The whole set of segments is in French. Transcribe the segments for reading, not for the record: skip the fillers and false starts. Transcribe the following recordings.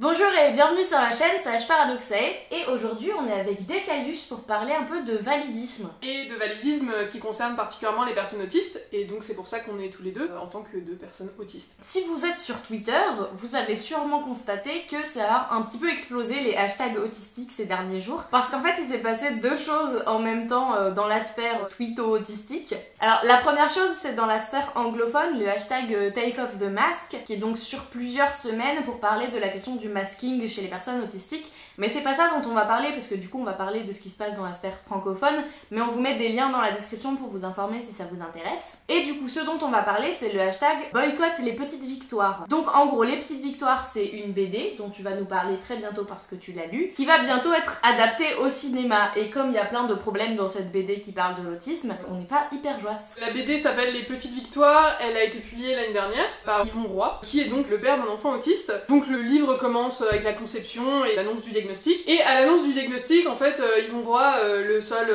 Bonjour et bienvenue sur la chaîne Sage Paradoxae, et aujourd'hui on est avec Decalius pour parler un peu de validisme. Et de validisme qui concerne particulièrement les personnes autistes, et donc c'est pour ça qu'on est tous les deux en tant que deux personnes autistes. Si vous êtes sur Twitter, vous avez sûrement constaté que ça a un petit peu explosé les hashtags autistiques ces derniers jours, parce qu'en fait il s'est passé deux choses en même temps dans la sphère twitto-autistique. Alors la première chose, c'est dans la sphère anglophone, le hashtag Take Off the Mask, qui est donc sur plusieurs semaines pour parler de la question du masking chez les personnes autistiques, mais c'est pas ça dont on va parler parce que du coup on va parler de ce qui se passe dans la sphère francophone, mais on vous met des liens dans la description pour vous informer si ça vous intéresse. Et du coup ce dont on va parler, c'est le hashtag boycott les petites victoires. Donc en gros les petites victoires, c'est une BD dont tu vas nous parler très bientôt parce que tu l'as lu, qui va bientôt être adaptée au cinéma, et comme il y a plein de problèmes dans cette BD qui parle de l'autisme, on n'est pas hyper joisse. La BD s'appelle Les Petites Victoires, elle a été publiée l'année dernière par Yvon Roy, qui est donc le père d'un enfant autiste. Donc le livre commence avec la conception et l'annonce du diagnostic, et à l'annonce du diagnostic, en fait, Yvon Roy, le sol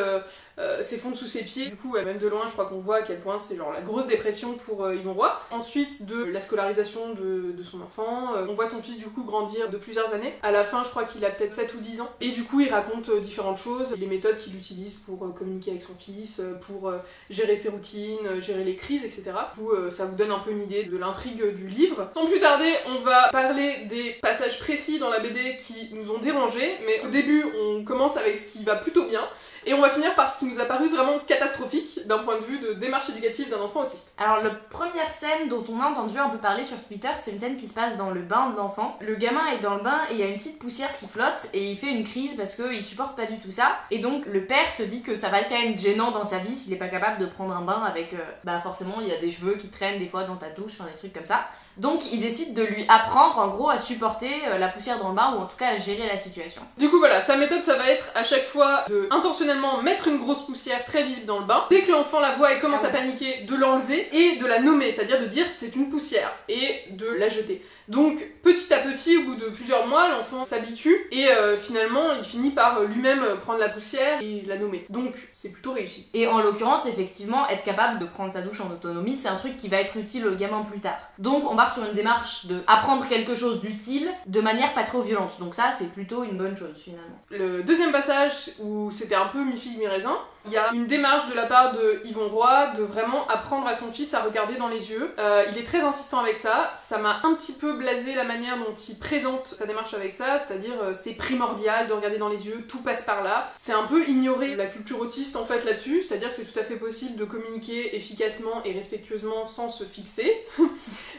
s'effondre sous ses pieds. Du coup, même de loin, je crois qu'on voit à quel point c'est genre la grosse dépression pour Yvon Roy. Ensuite, de la scolarisation de son enfant, on voit son fils du coup grandir de plusieurs années. À la fin, je crois qu'il a peut-être 7 ou 10 ans. Et du coup, il raconte différentes choses, les méthodes qu'il utilise pour communiquer avec son fils, pour gérer ses routines, gérer les crises, etc. Du coup, ça vous donne un peu une idée de l'intrigue du livre. Sans plus tarder, on va parler des passages précis dans la BD qui nous ont dérangés, mais au début, on commence avec ce qui va plutôt bien, et on va finir par ce qui nous a paru vraiment catastrophique d'un point de vue de démarche éducative d'un enfant autiste. Alors la première scène dont on a entendu un peu parler sur Twitter, c'est une scène qui se passe dans le bain de l'enfant. Le gamin est dans le bain et il y a une petite poussière qui flotte et il fait une crise parce qu'il supporte pas du tout ça. Et donc le père se dit que ça va être quand même gênant dans sa vie s'il est pas capable de prendre un bain avec... bah forcément il y a des cheveux qui traînent des fois dans ta douche, enfin des trucs comme ça. Donc il décide de lui apprendre en gros à supporter la poussière dans le bain, ou en tout cas à gérer la situation. Du coup voilà, sa méthode ça va être à chaque fois de intentionnellement mettre une grosse poussière très visible dans le bain. Dès que l'enfant la voit et commence à paniquer, de l'enlever et de la nommer, c'est-à-dire de dire c'est une poussière, et de la jeter. Donc petit à petit, au bout de plusieurs mois, l'enfant s'habitue et finalement il finit par lui-même prendre la poussière et la nommer. Donc c'est plutôt réussi. Et en l'occurrence, effectivement, être capable de prendre sa douche en autonomie, c'est un truc qui va être utile au gamin plus tard. Donc on part sur une démarche de apprendre quelque chose d'utile de manière pas trop violente. Donc ça, c'est plutôt une bonne chose finalement. Le deuxième passage où c'était un peu mi-figue mi-raisin, il y a une démarche de la part de Yvon Roy de vraiment apprendre à son fils à regarder dans les yeux. Il est très insistant avec ça. Ça m'a un petit peu blasé la manière dont il présente sa démarche avec ça, c'est-à-dire c'est primordial de regarder dans les yeux, tout passe par là. C'est un peu ignorer la culture autiste en fait là-dessus, c'est-à-dire que c'est tout à fait possible de communiquer efficacement et respectueusement sans se fixer.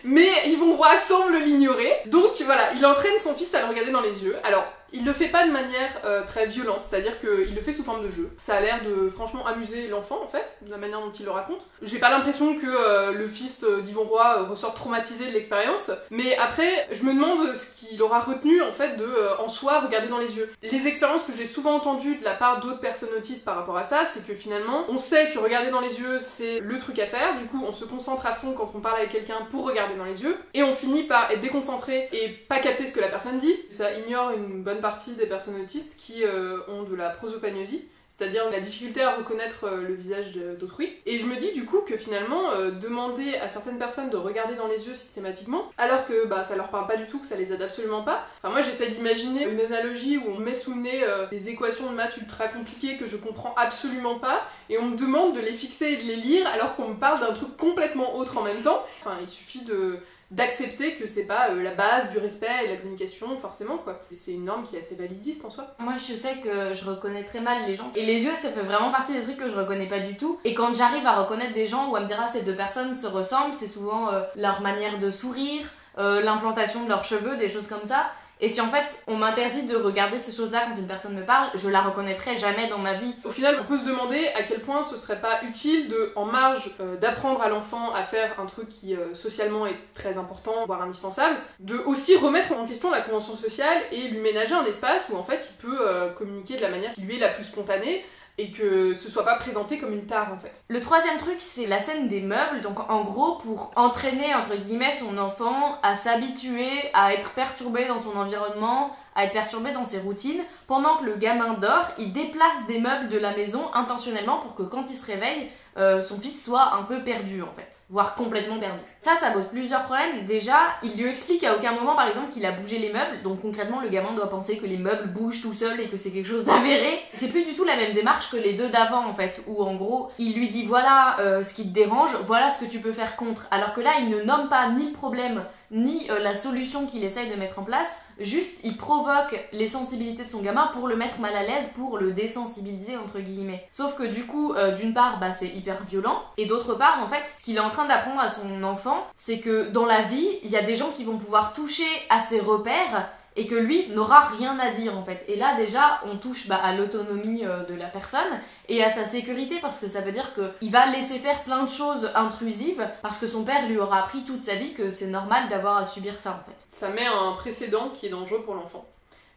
Mais Yvon Roy semble l'ignorer. Donc voilà, il entraîne son fils à le regarder dans les yeux. Alors, il le fait pas de manière très violente, c'est-à-dire qu'il le fait sous forme de jeu. Ça a l'air de franchement amuser l'enfant en fait, de la manière dont il le raconte. J'ai pas l'impression que le fils d'Yvon Roy ressort traumatisé de l'expérience, mais après je me demande ce qu'il aura retenu en fait de en soi regarder dans les yeux. Les expériences que j'ai souvent entendues de la part d'autres personnes autistes par rapport à ça, c'est que finalement on sait que regarder dans les yeux c'est le truc à faire, du coup on se concentre à fond quand on parle avec quelqu'un pour regarder dans les yeux, et on finit par être déconcentré et pas capter ce que la personne dit. Ça ignore une bonne partie des personnes autistes qui ont de la prosopagnosie, c'est-à-dire la difficulté à reconnaître le visage d'autrui. Et je me dis du coup que finalement, demander à certaines personnes de regarder dans les yeux systématiquement, alors que bah, ça leur parle pas du tout, que ça les aide absolument pas. Enfin moi j'essaie d'imaginer une analogie où on met sous le nez des équations de maths ultra compliquées que je comprends absolument pas, et on me demande de les fixer et de les lire alors qu'on me parle d'un truc complètement autre en même temps. Enfin il suffit d'accepter que c'est pas la base du respect et de la communication, forcément quoi. C'est une norme qui est assez validiste en soi. Moi je sais que je reconnais très mal les gens, et les yeux ça fait vraiment partie des trucs que je reconnais pas du tout, et quand j'arrive à reconnaître des gens ou à me dire ah ces deux personnes se ressemblent, c'est souvent leur manière de sourire, l'implantation de leurs cheveux, des choses comme ça. Et si en fait on m'interdit de regarder ces choses-là quand une personne me parle, je la reconnaîtrai jamais dans ma vie. Au final, on peut se demander à quel point ce serait pas utile de, en marge d'apprendre à l'enfant à faire un truc qui socialement est très important, voire indispensable, de aussi remettre en question la convention sociale et lui ménager un espace où en fait il peut communiquer de la manière qui lui est la plus spontanée, et que ce soit pas présenté comme une tare en fait. Le troisième truc, c'est la scène des meubles. Donc en gros, pour entraîner entre guillemets son enfant à s'habituer à être perturbé dans son environnement, à être perturbé dans ses routines, pendant que le gamin dort, il déplace des meubles de la maison intentionnellement pour que quand il se réveille, son fils soit un peu perdu en fait, voire complètement perdu. Ça pose plusieurs problèmes. Déjà, il lui explique à aucun moment par exemple qu'il a bougé les meubles, donc concrètement le gamin doit penser que les meubles bougent tout seuls et que c'est quelque chose d'avéré. C'est plus du tout la même démarche que les deux d'avant en fait, où en gros il lui dit voilà ce qui te dérange, voilà ce que tu peux faire contre, alors que là il ne nomme pas ni le problème ni la solution qu'il essaye de mettre en place, juste il provoque les sensibilités de son gamin pour le mettre mal à l'aise, pour le désensibiliser entre guillemets. Sauf que du coup, d'une part, c'est hyper violent, et d'autre part, en fait, ce qu'il est en train d'apprendre à son enfant, c'est que dans la vie, il y a des gens qui vont pouvoir toucher à ses repères, et que lui n'aura rien à dire en fait. Et là déjà on touche à l'autonomie de la personne et à sa sécurité, parce que ça veut dire qu'il va laisser faire plein de choses intrusives parce que son père lui aura appris toute sa vie que c'est normal d'avoir à subir ça en fait. Ça met un précédent qui est dangereux pour l'enfant.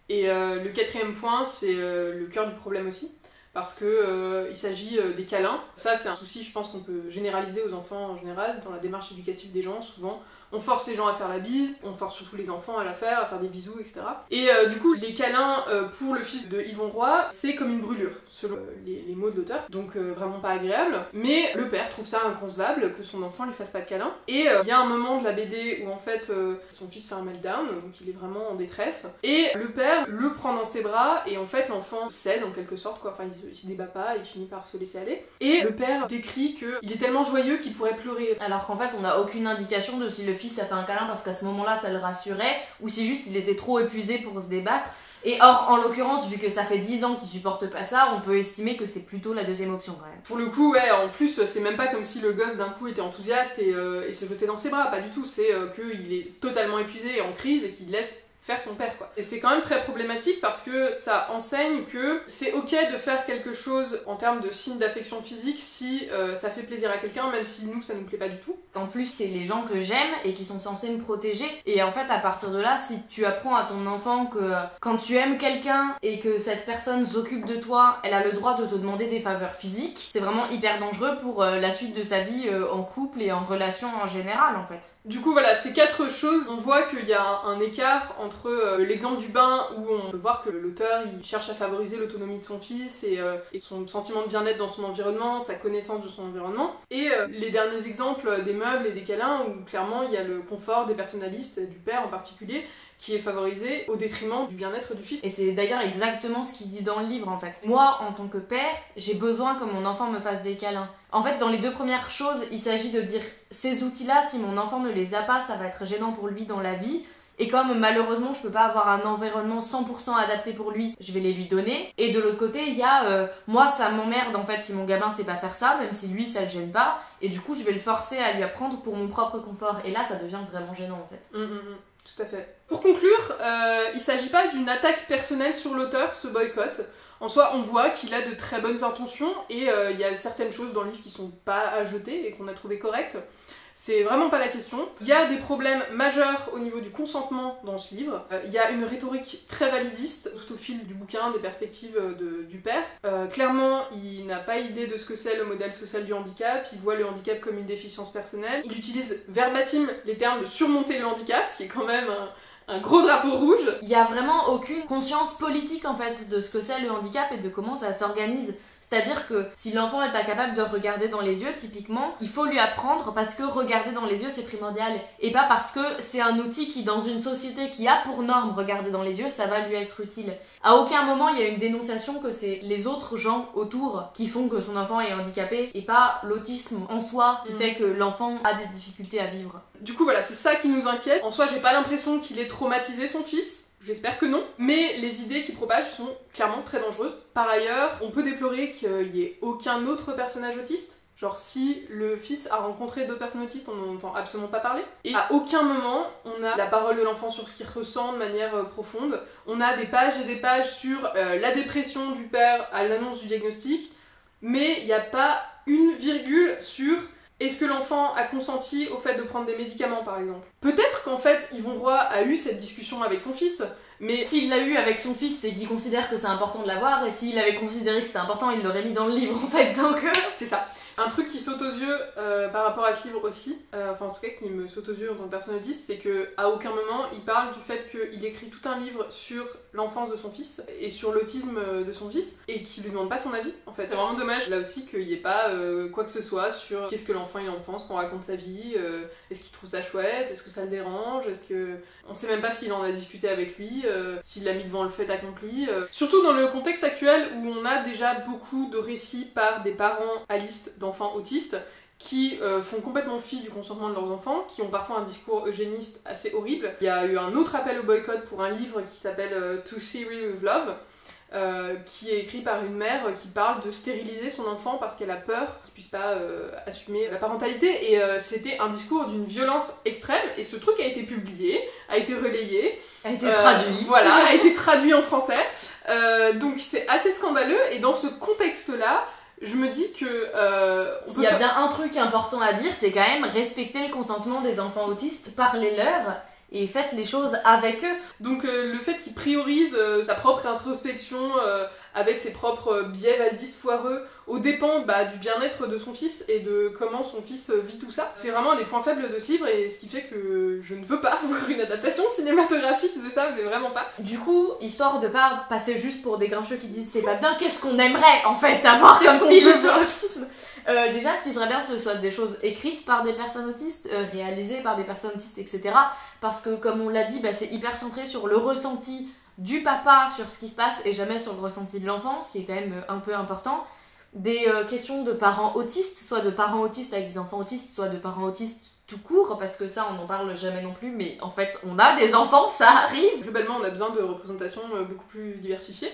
Et le quatrième point, c'est le cœur du problème aussi, parce que il s'agit des câlins. Ça c'est un souci, je pense qu'on peut généraliser aux enfants en général, dans la démarche éducative des gens, souvent. On force les gens à faire la bise, on force surtout les enfants à la faire, à faire des bisous, etc. Et du coup, les câlins pour le fils de Yvon Roy, c'est comme une brûlure, selon les mots de l'auteur, donc vraiment pas agréable. Mais le père trouve ça inconcevable que son enfant lui fasse pas de câlin. Et il y a un moment de la BD où en fait son fils fait un meltdown, donc il est vraiment en détresse. Et le père le prend dans ses bras et en fait l'enfant cède en quelque sorte, quoi. Enfin il se débat pas, il finit par se laisser aller. Et le père décrit qu'il est tellement joyeux qu'il pourrait pleurer. Alors qu'en fait on n'a aucune indication de si le fils a fait un câlin parce qu'à ce moment-là ça le rassurait, ou si juste il était trop épuisé pour se débattre. Et or, en l'occurrence, vu que ça fait 10 ans qu'il supporte pas ça, on peut estimer que c'est plutôt la deuxième option quand même. Pour le coup, ouais, en plus, c'est même pas comme si le gosse d'un coup était enthousiaste et se jetait dans ses bras, pas du tout, c'est qu'il est totalement épuisé et en crise et qu'il laisse faire son père, quoi. Et c'est quand même très problématique parce que ça enseigne que c'est ok de faire quelque chose en termes de signe d'affection physique si ça fait plaisir à quelqu'un, même si nous, ça nous plaît pas du tout. En plus, c'est les gens que j'aime et qui sont censés me protéger. Et en fait, à partir de là, si tu apprends à ton enfant que quand tu aimes quelqu'un et que cette personne s'occupe de toi, elle a le droit de te demander des faveurs physiques, c'est vraiment hyper dangereux pour la suite de sa vie en couple et en relation en général, en fait. Du coup, voilà, ces 4 choses, on voit qu'il y a un écart entre l'exemple du bain où on peut voir que l'auteur il cherche à favoriser l'autonomie de son fils et son sentiment de bien-être dans son environnement, sa connaissance de son environnement, et les derniers exemples des meubles et des câlins où clairement il y a le confort des personnalistes, du père en particulier, qui est favorisé au détriment du bien-être du fils. Et c'est d'ailleurs exactement ce qu'il dit dans le livre en fait. Moi, en tant que père, j'ai besoin que mon enfant me fasse des câlins. En fait, dans les 2 premières choses, il s'agit de dire ces outils-là, si mon enfant ne les a pas, ça va être gênant pour lui dans la vie. Et comme malheureusement je peux pas avoir un environnement 100% adapté pour lui, je vais les lui donner. Et de l'autre côté, il y a moi ça m'emmerde en fait si mon gamin sait pas faire ça, même si lui ça le gêne pas. Et du coup je vais le forcer à lui apprendre pour mon propre confort. Et là ça devient vraiment gênant en fait. Tout à fait. Pour conclure, il s'agit pas d'une attaque personnelle sur l'auteur, ce boycott. En soi, on voit qu'il a de très bonnes intentions et il y a certaines choses dans le livre qui sont pas à jeter et qu'on a trouvé correctes. C'est vraiment pas la question. Il y a des problèmes majeurs au niveau du consentement dans ce livre. Il y a une rhétorique très validiste tout au fil du bouquin, des perspectives du père. Clairement, il n'a pas idée de ce que c'est le modèle social du handicap. Il voit le handicap comme une déficience personnelle. Il utilise verbatim les termes de surmonter le handicap, ce qui est quand même un gros drapeau rouge. Il y a vraiment aucune conscience politique en fait de ce que c'est le handicap et de comment ça s'organise. C'est-à-dire que si l'enfant n'est pas capable de regarder dans les yeux, typiquement, il faut lui apprendre parce que regarder dans les yeux c'est primordial. Et pas parce que c'est un outil qui, dans une société qui a pour norme regarder dans les yeux, ça va lui être utile. À aucun moment il y a une dénonciation que c'est les autres gens autour qui font que son enfant est handicapé et pas l'autisme en soi qui fait que l'enfant a des difficultés à vivre. Du coup voilà, c'est ça qui nous inquiète. En soi, j'ai pas l'impression qu'il ait traumatisé son fils. J'espère que non, mais les idées qu'il propage sont clairement très dangereuses. Par ailleurs, on peut déplorer qu'il n'y ait aucun autre personnage autiste. Genre si le fils a rencontré d'autres personnes autistes, on n'en entend absolument pas parler. Et à aucun moment, on a la parole de l'enfant sur ce qu'il ressent de manière profonde. On a des pages et des pages sur la dépression du père à l'annonce du diagnostic, mais il n'y a pas une virgule sur est-ce que l'enfant a consenti au fait de prendre des médicaments par exemple. Peut-être qu'en fait, Yvon Roy a eu cette discussion avec son fils, mais s'il l'a eu avec son fils, c'est qu'il considère que c'est important de l'avoir, et s'il avait considéré que c'était important, il l'aurait mis dans le livre en fait, donc... c'est ça. Un truc qui saute aux yeux par rapport à ce livre aussi, enfin en tout cas qui me saute aux yeux en tant que personne autiste, c'est qu'à aucun moment il parle du fait qu'il écrit tout un livre sur l'enfance de son fils et sur l'autisme de son fils et qu'il lui demande pas son avis en fait. C'est vraiment dommage là aussi qu'il n'y ait pas quoi que ce soit sur qu'est-ce que l'enfant il en pense, qu'on raconte sa vie, est-ce qu'il trouve ça chouette, est-ce que ça le dérange, est-ce que... On sait même pas s'il en a discuté avec lui, s'il l'a mis devant le fait accompli. Surtout dans le contexte actuel où on a déjà beaucoup de récits par des parents alistes d'enfants autistes qui font complètement fi du consentement de leurs enfants, qui ont parfois un discours eugéniste assez horrible. Il y a eu un autre appel au boycott pour un livre qui s'appelle To Serial with Love, qui est écrit par une mère qui parle de stériliser son enfant parce qu'elle a peur qu'il puisse pas assumer la parentalité, et c'était un discours d'une violence extrême, et ce truc a été publié, a été relayé, a été traduit. Voilà, a été traduit en français, donc c'est assez scandaleux, et dans ce contexte-là, je me dis que... S'il y a bien un truc important à dire, c'est quand même respecter le consentement des enfants autistes, parlez-leur, et faites les choses avec eux. Donc le fait qu'il priorise sa propre introspection avec ses propres biais validistes foireux aux dépens du bien-être de son fils et de comment son fils vit tout ça, c'est vraiment un des points faibles de ce livre, et ce qui fait que je ne veux pas voir une adaptation cinématographique de ça, mais vraiment pas. Du coup, histoire de pas passer juste pour des grincheux qui disent c'est pas bien, qu'est-ce qu'on aimerait en fait avoir comme film sur l'autisme? Déjà, ce qui serait bien, ce soit des choses écrites par des personnes autistes, réalisées par des personnes autistes, etc. Parce que comme on l'a dit, c'est hyper centré sur le ressenti du papa sur ce qui se passe et jamais sur le ressenti de l'enfant, ce qui est quand même un peu important. Des questions de parents autistes, soit de parents autistes avec des enfants autistes, soit de parents autistes tout court, parce que ça on n'en parle jamais non plus, mais en fait on a des enfants, ça arrive. Globalement on a besoin de représentations beaucoup plus diversifiées.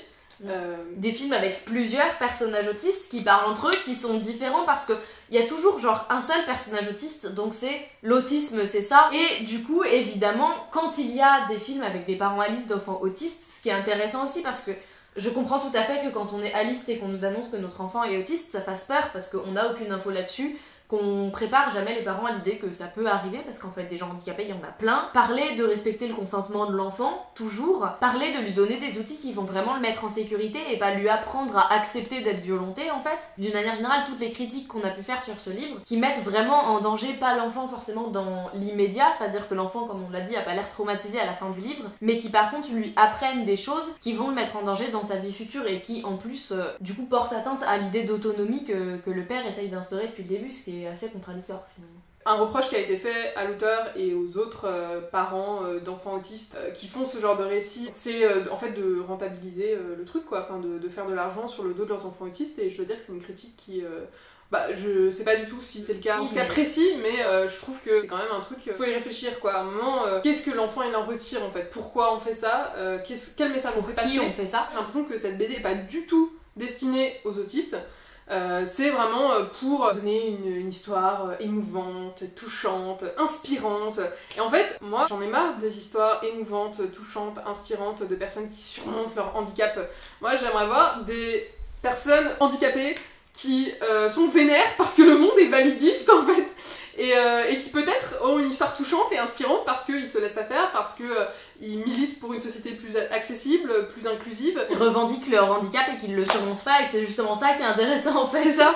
Des films avec plusieurs personnages autistes qui parlent entre eux, qui sont différents, parce que il y a toujours genre un seul personnage autiste, donc c'est l'autisme, c'est ça. Et du coup évidemment quand il y a des films avec des parents alistes d'enfants autistes, ce qui est intéressant aussi, parce que je comprends tout à fait que quand on est aliste et qu'on nous annonce que notre enfant est autiste, ça fasse peur parce qu'on n'a aucune info là-dessus, qu'on prépare jamais les parents à l'idée que ça peut arriver, parce qu'en fait des gens handicapés il y en a plein. Parler de respecter le consentement de l'enfant, toujours. Parler de lui donner des outils qui vont vraiment le mettre en sécurité et pas lui apprendre à accepter d'être violenté en fait. D'une manière générale, toutes les critiques qu'on a pu faire sur ce livre, qui mettent vraiment en danger pas l'enfant forcément dans l'immédiat, c'est-à-dire que l'enfant, comme on l'a dit, a pas l'air traumatisé à la fin du livre, mais qui par contre lui apprennent des choses qui vont le mettre en danger dans sa vie future et qui en plus du coup portent atteinte à l'idée d'autonomie que le père essaye d'instaurer depuis le début, ce qui est assez contradictoire finalement. Un reproche qui a été fait à l'auteur et aux autres parents d'enfants autistes qui font ce genre de récit, c'est en fait de rentabiliser le truc, quoi, enfin de faire de l'argent sur le dos de leurs enfants autistes, et je veux dire que c'est une critique qui... je sais pas du tout si c'est le cas, en cas précis, mais je trouve que c'est quand même un truc, faut y réfléchir quoi, à un moment, qu'est-ce que l'enfant il en retire en fait, pourquoi on fait ça, quel message on fait passer, qui on fait ça. J'ai l'impression que cette BD est pas du tout destinée aux autistes. C'est vraiment pour donner une histoire émouvante, touchante, inspirante. Et en fait, moi, j'en ai marre des histoires émouvantes, touchantes, inspirantes de personnes qui surmontent leur handicap. Moi, j'aimerais voir des personnes handicapées qui sont vénères parce que le monde est validiste, en fait. Et qui peut-être ont une histoire touchante et inspirante parce qu'ils se laissent pas faire, parce qu'ils militent pour une société plus accessible, plus inclusive. Ils revendiquent leur handicap et qu'ils le surmontent pas, et que c'est justement ça qui est intéressant en fait. C'est ça.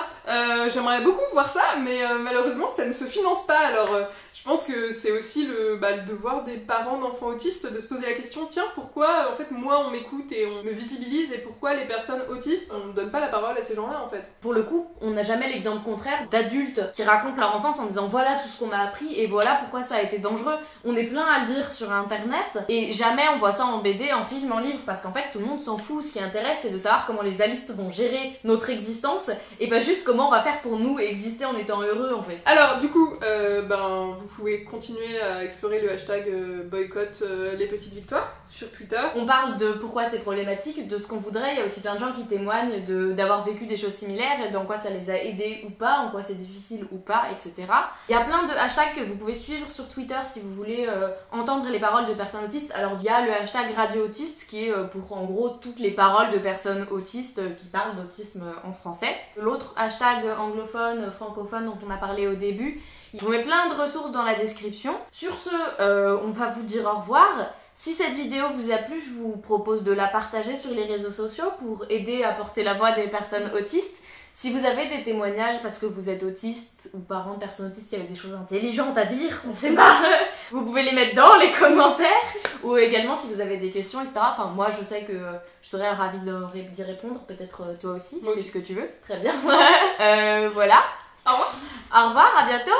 J'aimerais beaucoup voir ça, mais malheureusement ça ne se finance pas. Alors je pense que c'est aussi le devoir des parents d'enfants autistes de se poser la question, tiens, pourquoi en fait moi on m'écoute et on me visibilise, et pourquoi les personnes autistes on ne donne pas la parole à ces gens-là en fait. Pour le coup, on n'a jamais l'exemple contraire d'adultes qui racontent leur enfance en disant voilà tout ce qu'on m'a appris et voilà pourquoi ça a été dangereux. On est plein à le dire sur internet et jamais on voit ça en BD, en film, en livre, parce qu'en fait tout le monde s'en fout. Ce qui intéresse c'est de savoir comment les alistes vont gérer notre existence et pas juste comment on va faire pour nous exister en étant heureux en fait. Alors du coup, vous pouvez continuer à explorer le hashtag boycott les petites victoires sur Twitter. On parle de pourquoi c'est problématique, de ce qu'on voudrait. Il y a aussi plein de gens qui témoignent d'avoir vécu des choses similaires et dans quoi ça les a aidés ou pas, en quoi c'est difficile ou pas, etc. Il y a plein de hashtags que vous pouvez suivre sur Twitter si vous voulez entendre les paroles de personnes autistes. Alors il y a le hashtag Radio Autiste qui est pour en gros toutes les paroles de personnes autistes qui parlent d'autisme en français. L'autre hashtag anglophone, francophone dont on a parlé au début, Je vous mets plein de ressources dans la description. Sur ce, on va vous dire au revoir. Si cette vidéo vous a plu, je vous propose de la partager sur les réseaux sociaux pour aider à porter la voix des personnes autistes. Si vous avez des témoignages parce que vous êtes autiste ou parents de personnes autistes qui avaient des choses intelligentes à dire, on sait pas, vous pouvez les mettre dans les commentaires. Ou également si vous avez des questions, etc. Enfin, moi je sais que je serais ravie d'y répondre, peut-être toi aussi, tu fais ce que tu veux. Très bien. Voilà. Au revoir. Au revoir, à bientôt.